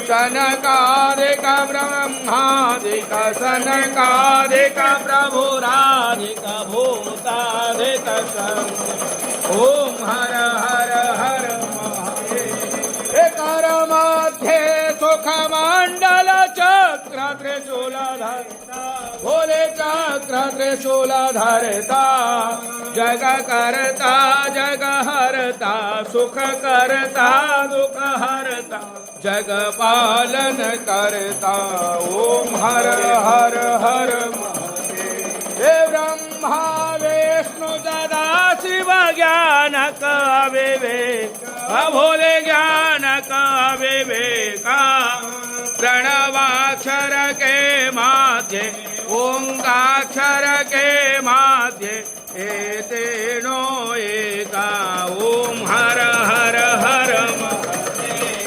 सनकादिक ब्रह्मादिक सनकादिक प्रभुरादिक भूतादिक ओम हर हर हर कर मध्ये सुखमंडल चक्र त्रिशूलधर भोले चक्र त्रिशूलधरता जग करता जग हरता सुख करता दुख हरता जग पालन करता ओम हर हर हर हे ब्रह्मा विष्णु सदा शिव ज्ञान का विवेक भोले ज्ञान का विवेका प्रणवाक्षर के माध्ये ओंकाक्षर के माध्ये एतेनो एका